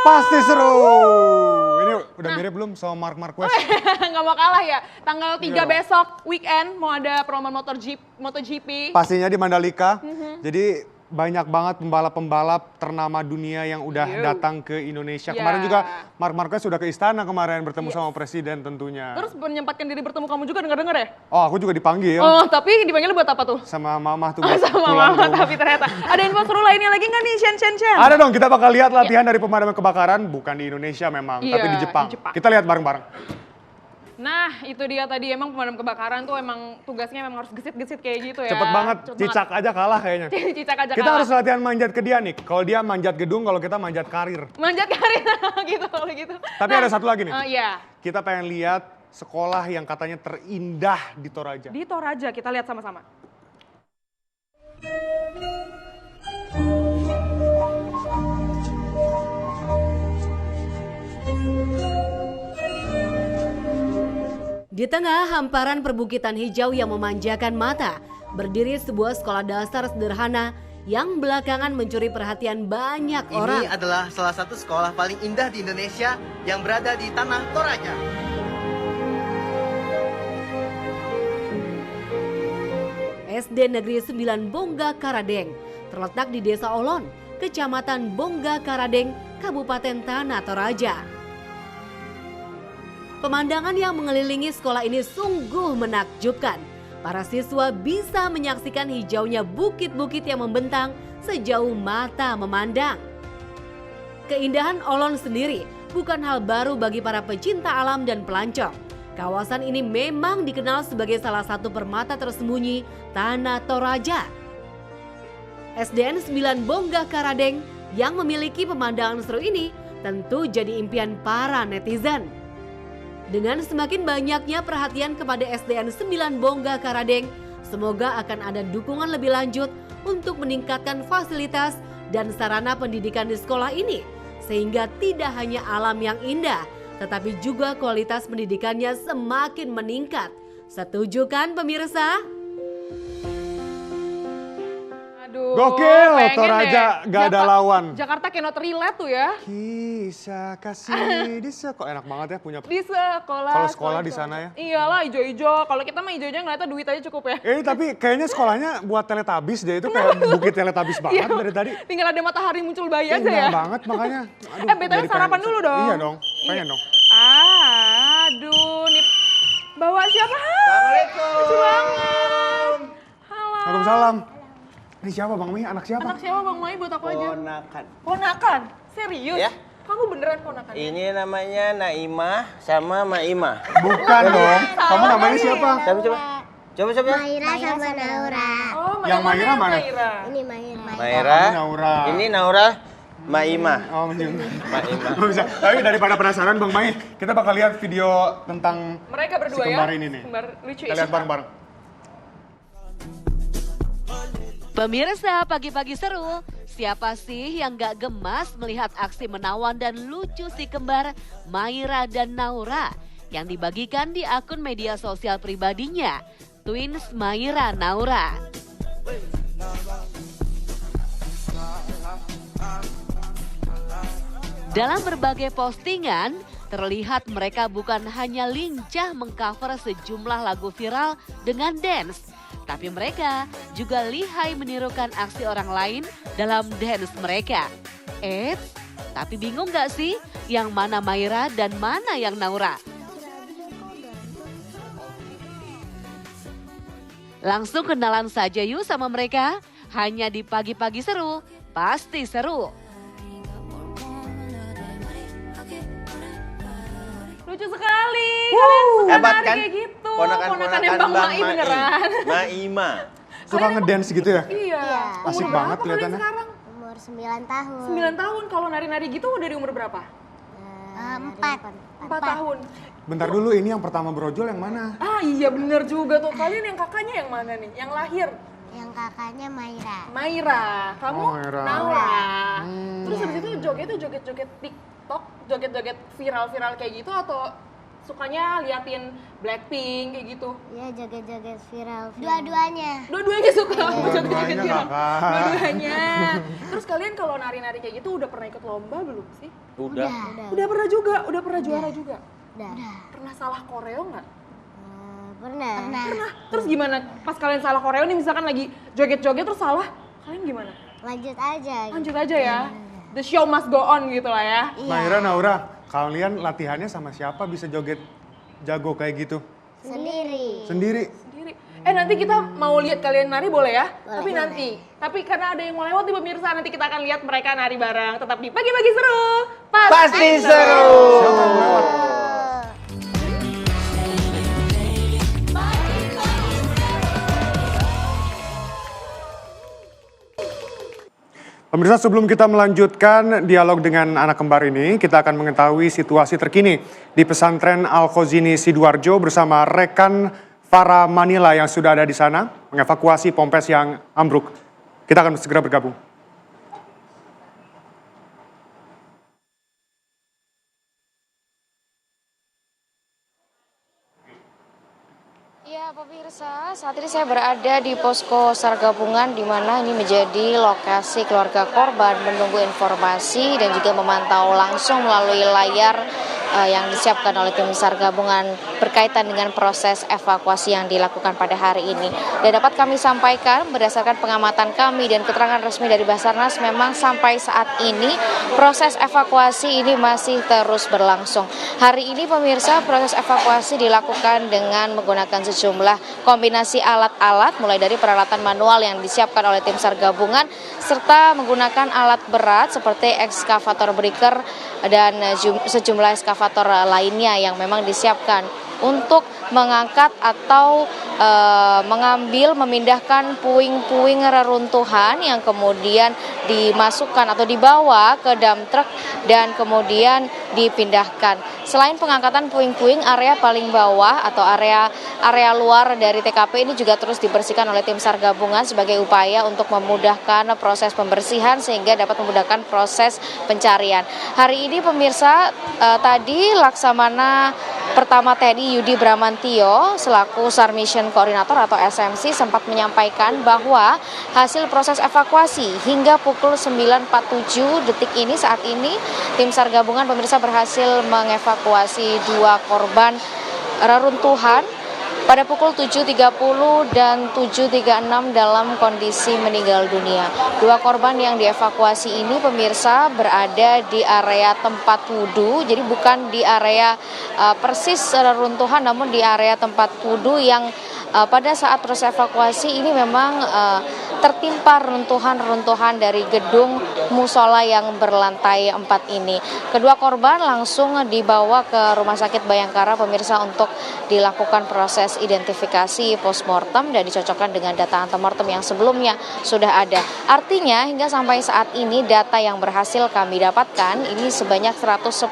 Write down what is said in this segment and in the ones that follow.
Pasti seru. Ini udah mirip belum sama Mark Marquez? Nggak mau kalah ya. Tanggal 3 Iya dong. besok weekend mau ada promo MotoGP. Pastinya di Mandalika. Jadi banyak banget pembalap-pembalap ternama dunia yang udah datang ke Indonesia. Ya. Kemarin juga Mark Marquez sudah ke istana kemarin bertemu sama presiden tentunya. Terus menyempatkan diri bertemu kamu juga dengar-dengar ya? Oh, aku juga dipanggil Oh, tapi dipanggil buat apa tuh? sama mamah tuh. Oh, buat sama pulang mama ke rumah. tapi ternyata. Ada info seru lainnya lagi nggak nih, Shen? Ada dong, kita bakal lihat latihan dari pemadam kebakaran, bukan di Indonesia memang, Iya, tapi di Jepang. di Jepang. Kita lihat bareng-bareng. Nah, itu dia tadi emang pemadam kebakaran tuh emang tugasnya memang harus gesit-gesit kayak gitu ya. Cepet banget, cicak aja kalah kayaknya. Cicak aja Kita kalah. harus latihan manjat ke dia nih. Kalau dia manjat gedung, kalau kita manjat karir. Manjat karir gitu kalau gitu. Tapi ada satu lagi nih. Iya. Kita pengen lihat sekolah yang katanya terindah di Toraja. Di Toraja kita lihat sama-sama. Di tengah hamparan perbukitan hijau yang memanjakan mata, berdiri sebuah sekolah dasar sederhana yang belakangan mencuri perhatian banyak orang. Ini adalah salah satu sekolah paling indah di Indonesia yang berada di Tanah Toraja. SD Negeri 9 Bongga Karadeng terletak di Desa Olon, Kecamatan Bongga Karadeng, Kabupaten Tanah Toraja. Pemandangan yang mengelilingi sekolah ini sungguh menakjubkan. Para siswa bisa menyaksikan hijaunya bukit-bukit yang membentang sejauh mata memandang. Keindahan Olon sendiri bukan hal baru bagi para pecinta alam dan pelancong. Kawasan ini memang dikenal sebagai salah satu permata tersembunyi Tanah Toraja. SDN 9 Bongga Karadeng yang memiliki pemandangan seru ini tentu jadi impian para netizen. Dengan semakin banyaknya perhatian kepada SDN 9 Bongga Karadeng, semoga akan ada dukungan lebih lanjut untuk meningkatkan fasilitas dan sarana pendidikan di sekolah ini, sehingga tidak hanya alam yang indah, tetapi juga kualitas pendidikannya semakin meningkat. Setuju kan pemirsa? Aduh, Gokil, pengen Toraja deh. gak ada lawan. Jakarta cannot relate tuh ya. Kisah kasih di sekolah. Kok enak banget ya punya. Di sekolah. Kalau sekolah di sana ya? Iyalah, ijo-ijo. Kalau kita mah ijo-ijo ngeliatnya duit aja cukup ya. Tapi kayaknya sekolahnya buat teletabis deh. Itu kayak bukit teletabis banget dari tadi. Tinggal ada matahari muncul bayi aja Indah ya. banget makanya. Aduh, BTW jadi sarapan pengen- dulu dong. Iya dong, pengen dong. Aduh, nih. Bawa siapa? Assalamualaikum. Lucu banget. Halo. Waalaikumsalam. Ini siapa Bang Mi? Anak siapa? Anak siapa Bang Mai buat aku aja? Ponakan. Ponakan? Serius? Ya. Kamu beneran ponakan? Ini namanya Naimah sama Maimah. Bukan dong. Kamu namanya siapa? Coba. Coba. Maira sama Naura. Oh, Yang Maira mana? Ini Maira. Maira. Kamu Naura. Ini Naura. Maimah. Oh, menjunjung. Maimah. Nggak bisa. Tapi daripada penasaran Bang Mai, kita bakal lihat video tentang Mereka berdua si ya? kembar ini nih. Kembar lucu Kita lihat bareng-bareng. Pemirsa, pagi-pagi seru. Siapa sih yang gak gemas melihat aksi menawan dan lucu si kembar Maira dan Naura yang dibagikan di akun media sosial pribadinya, Twins Maira Naura. Dalam berbagai postingan, terlihat mereka bukan hanya lincah mengcover sejumlah lagu viral dengan dance, tapi mereka juga lihai menirukan aksi orang lain dalam dance mereka. Tapi bingung gak sih yang mana Maira dan mana yang Naura? Langsung kenalan saja yuk sama mereka, hanya di pagi-pagi seru, pasti seru. Lucu sekali. Kalian suka Hebat nari kan? kayak gitu. Ponakan-ponakan Bang Bang Mai beneran. Maimah. Suka ngedance gitu ya? Iya. Asik Umur banget berapa kalian kelihatannya. sekarang? Umur 9 tahun. 9 tahun. Kalau nari-nari gitu udah di umur berapa? 4. 4 tahun. Bentar dulu, ini yang pertama brojol yang mana? Ah iya bener juga tuh. Kalian yang kakaknya yang mana nih? Yang lahir? Yang kakaknya Maira. Maira. Kamu? Oh, Maira. Naura. Terus habis itu joget tuh joget-joget TikTok, joget-joget viral-viral kayak gitu atau sukanya liatin Blackpink kayak gitu? Ya joget-joget viral. Dua-duanya suka. Dua-duanya, Kakak. Dua-duanya. Terus kalian kalau nari-nari kayak gitu udah pernah ikut lomba belum sih? Udah. Udah pernah juga, udah pernah juara juga. Udah. Pernah salah koreo nggak? Pernah. Terus gimana? Pas kalian salah koreo nih misalkan lagi joget-joget terus salah, kalian gimana? Lanjut aja. Lanjut aja ya. The show must go on gitu lah ya. Maira, Naura, kalian latihannya sama siapa bisa joget jago kayak gitu? Sendiri. Sendiri? Sendiri. Nanti kita mau lihat kalian nari boleh ya? Tapi nanti. Tapi karena ada yang mau lewat nih pemirsa, nanti kita akan lihat mereka nari bareng. Tetap di Pagi-Pagi Seru. Pasti seru. Siapa yang mau lewat? Pemirsa, sebelum kita melanjutkan dialog dengan anak kembar ini, kita akan mengetahui situasi terkini di pesantren Al-Khozini Sidoarjo bersama rekan Farah Manila yang sudah ada di sana mengevakuasi pompes yang ambruk. Kita akan segera bergabung. Ya pemirsa, saat ini saya berada di posko SAR gabungan di mana ini menjadi lokasi keluarga korban menunggu informasi dan juga memantau langsung melalui layar yang disiapkan oleh tim SAR gabungan berkaitan dengan proses evakuasi yang dilakukan pada hari ini. Dan dapat kami sampaikan berdasarkan pengamatan kami dan keterangan resmi dari Basarnas, memang sampai saat ini proses evakuasi ini masih terus berlangsung. Hari ini pemirsa, proses evakuasi dilakukan dengan menggunakan sejumlah kombinasi alat-alat mulai dari peralatan manual yang disiapkan oleh tim SAR gabungan serta menggunakan alat berat seperti ekskavator breaker dan sejumlah ekskavator lainnya yang memang disiapkan untuk mengangkat atau memindahkan puing-puing reruntuhan yang kemudian dimasukkan atau dibawa ke dump truck dan kemudian dipindahkan. Selain pengangkatan puing-puing, area paling bawah atau area luar dari TKP ini juga terus dibersihkan oleh tim SAR gabungan sebagai upaya untuk memudahkan proses pembersihan sehingga dapat memudahkan proses pencarian. Hari ini pemirsa, tadi Laksamana Pertama TNI Yudi Bramantio selaku SAR Mission Koordinator atau SMC sempat menyampaikan bahwa hasil proses evakuasi hingga pukul 9.47 detik ini saat ini tim SAR gabungan pemirsa berhasil mengevakuasi 2 korban reruntuhan pada pukul 7.30 dan 7.36 dalam kondisi meninggal dunia. 2 korban yang dievakuasi ini pemirsa berada di area tempat wudhu, jadi bukan di area persis reruntuhan namun di area tempat wudhu yang pada saat proses evakuasi ini memang tertimpa reruntuhan dari gedung musola yang berlantai 4 ini. Kedua korban langsung dibawa ke Rumah Sakit Bayangkara pemirsa untuk dilakukan proses identifikasi postmortem dan dicocokkan dengan data antemortem yang sebelumnya sudah ada. Artinya hingga sampai saat ini data yang berhasil kami dapatkan ini sebanyak 110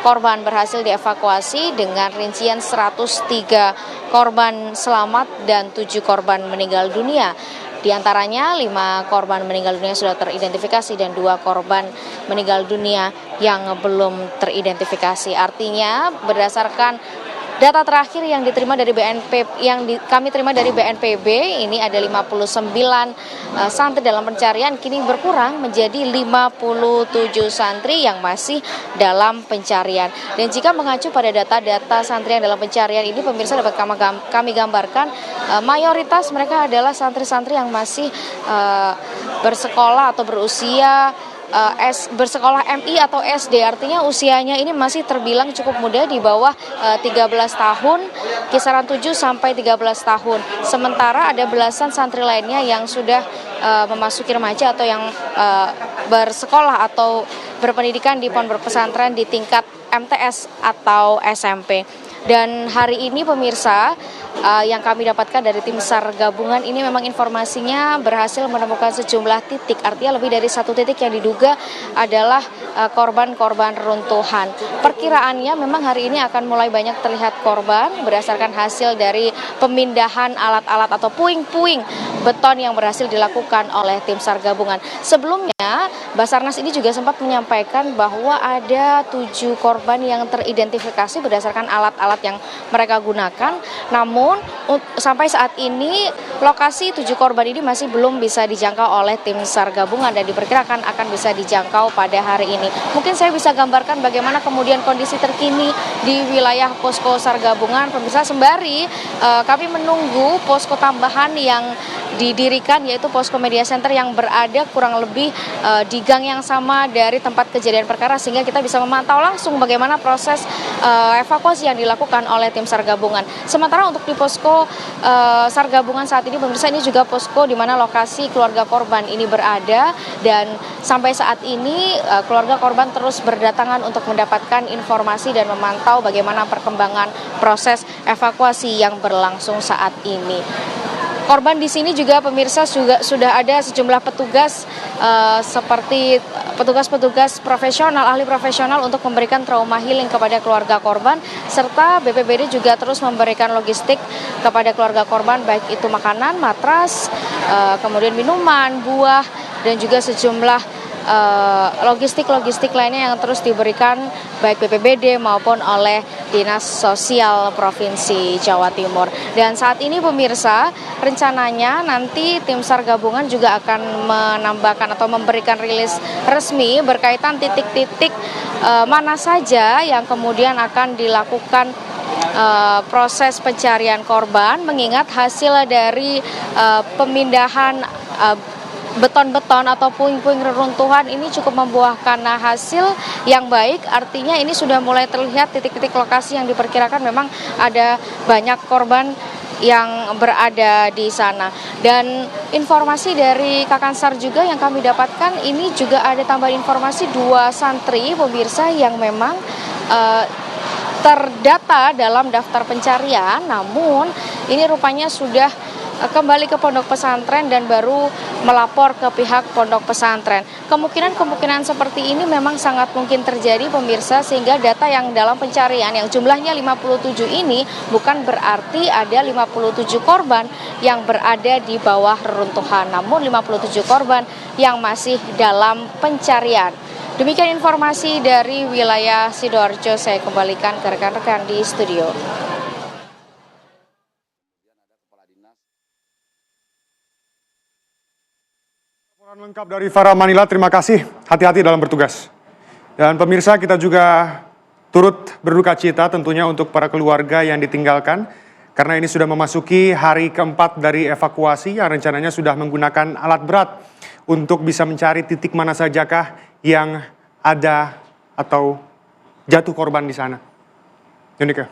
korban berhasil dievakuasi dengan rincian 103 korban selamat dan 7 korban meninggal dunia. Di antaranya 5 korban meninggal dunia sudah teridentifikasi dan 2 korban meninggal dunia yang belum teridentifikasi. Artinya berdasarkan data terakhir yang diterima dari kami terima dari BNPB ini ada 59 santri dalam pencarian kini berkurang menjadi 57 santri yang masih dalam pencarian. Dan jika mengacu pada data-data santri yang dalam pencarian ini pemirsa dapat kami gambarkan mayoritas mereka adalah santri-santri yang masih bersekolah atau berusia bersekolah MI atau SD, artinya usianya ini masih terbilang cukup muda di bawah 13 tahun, kisaran 7 sampai 13 tahun. Sementara ada belasan santri lainnya yang sudah memasuki remaja atau yang bersekolah atau berpendidikan di pondok pesantren di tingkat MTS atau SMP. Dan hari ini pemirsa yang kami dapatkan dari tim SAR gabungan ini memang informasinya berhasil menemukan sejumlah titik, artinya lebih dari 1 titik yang diduga adalah korban-korban runtuhan. Perkiraannya memang hari ini akan mulai banyak terlihat korban berdasarkan hasil dari pemindahan alat-alat atau puing-puing beton yang berhasil dilakukan oleh tim SAR gabungan. Sebelumnya Basarnas ini juga sempat menyampaikan bahwa ada 7 korban yang teridentifikasi berdasarkan alat-alat yang mereka gunakan. Namun sampai saat ini lokasi 7 korban ini masih belum bisa dijangkau oleh tim SAR gabungan dan diperkirakan akan bisa dijangkau pada hari ini. Mungkin saya bisa gambarkan bagaimana kemudian kondisi terkini di wilayah posko SAR gabungan. Pemirsa, sembari kami menunggu posko tambahan yang didirikan, yaitu posko media center yang berada kurang lebih di gang yang sama dari tempat kejadian perkara, sehingga kita bisa memantau langsung bagaimana proses evakuasi yang dilakukan oleh tim SAR gabungan. Sementara untuk di posko SAR gabungan saat ini, pemirsa, ini juga posko di mana lokasi keluarga korban ini berada, dan sampai saat ini keluarga korban terus berdatangan untuk mendapatkan informasi dan memantau bagaimana perkembangan proses evakuasi yang berlangsung saat ini. Korban di sini juga, pemirsa, sudah ada sejumlah petugas seperti petugas-petugas profesional, ahli profesional untuk memberikan trauma healing kepada keluarga korban, serta BPBD juga terus memberikan logistik kepada keluarga korban, baik itu makanan, matras, kemudian minuman, buah, dan juga sejumlah logistik lainnya yang terus diberikan baik BPBD maupun oleh Dinas Sosial Provinsi Jawa Timur. Dan saat ini, pemirsa, rencananya nanti tim SAR gabungan juga akan menambahkan atau memberikan rilis resmi berkaitan titik-titik mana saja yang kemudian akan dilakukan proses pencarian korban, mengingat hasil dari pemindahan beton-beton atau puing-puing reruntuhan ini cukup membuahkan hasil yang baik. Artinya ini sudah mulai terlihat titik-titik lokasi yang diperkirakan memang ada banyak korban yang berada di sana. Dan informasi dari Kakansar juga yang kami dapatkan, ini juga ada tambahan informasi 2 santri, pemirsa, yang memang terdata dalam daftar pencarian, namun ini rupanya sudah kembali ke pondok pesantren dan baru melapor ke pihak pondok pesantren. Kemungkinan seperti ini memang sangat mungkin terjadi, pemirsa, sehingga data yang dalam pencarian yang jumlahnya 57 ini bukan berarti ada 57 korban yang berada di bawah reruntuhan, namun 57 korban yang masih dalam pencarian. Demikian informasi dari wilayah Sidoarjo, saya kembalikan ke rekan-rekan di studio. Laporan lengkap dari Farah Manila, terima kasih. Hati-hati dalam bertugas. Dan pemirsa, kita juga turut berduka cita tentunya untuk para keluarga yang ditinggalkan, karena ini sudah memasuki hari keempat dari evakuasi yang rencananya sudah menggunakan alat berat untuk bisa mencari titik mana sajakah yang ada atau jatuh korban di sana. Yunika.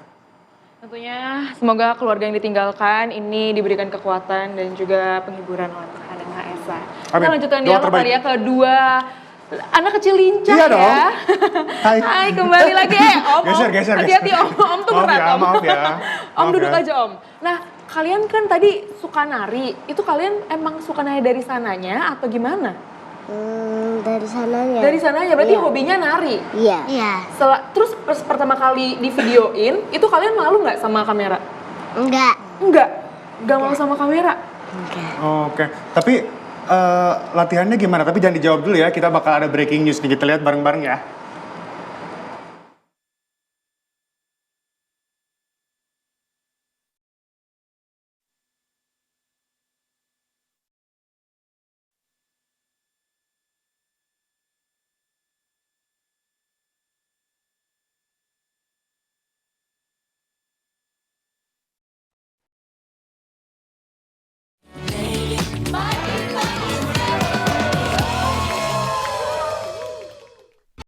Tentunya semoga keluarga yang ditinggalkan ini diberikan kekuatan dan juga penghiburan oleh Tuhan Yang Maha Esa. Kita lanjutkan dialog kali ya ke 2 anak kecil lincah, iya ya. Dong. Hai, kembali lagi. Om. Geser. Hati-hati Om tuh berat, Om. Maaf ya. Om duduk aja, Om. Nah, kalian kan tadi suka nari. Itu kalian emang suka nari dari sananya atau gimana? Dari sananya. Dari sananya, berarti Iya. hobinya nari? Iya. Iya. Terus pertama kali di videoin, itu kalian malu nggak sama kamera? Enggak. Enggak malu sama kamera? Enggak. Oke, tapi latihannya gimana? Tapi jangan dijawab dulu ya, kita bakal ada breaking news nih, kita lihat bareng-bareng ya.